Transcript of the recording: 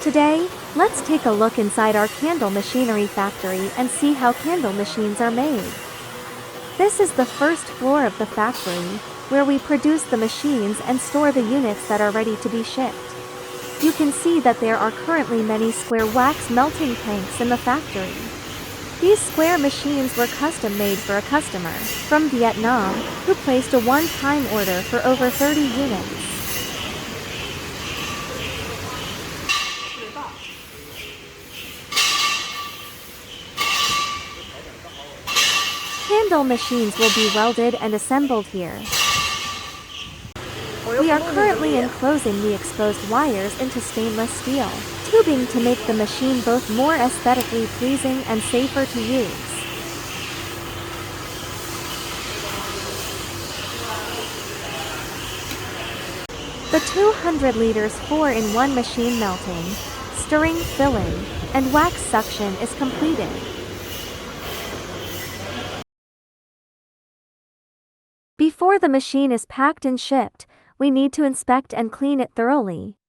Today, let's take a look inside our candle machinery factory and see how candle machines are made. This is the first floor of the factory, where we produce the machines and store the units that are ready to be shipped. You can see that there are currently many square wax melting tanks in the factory. These square machines were custom made for a customer from Vietnam, who placed a one-time order for over 30 units. Candle machines will be welded and assembled here. We are currently enclosing the exposed wires into stainless steel tubing to make the machine both more aesthetically pleasing and safer to use. The 200 liters 4-in-1 machine melting, stirring, filling, and wax suction is completed. Before the machine is packed and shipped, we need to inspect and clean it thoroughly.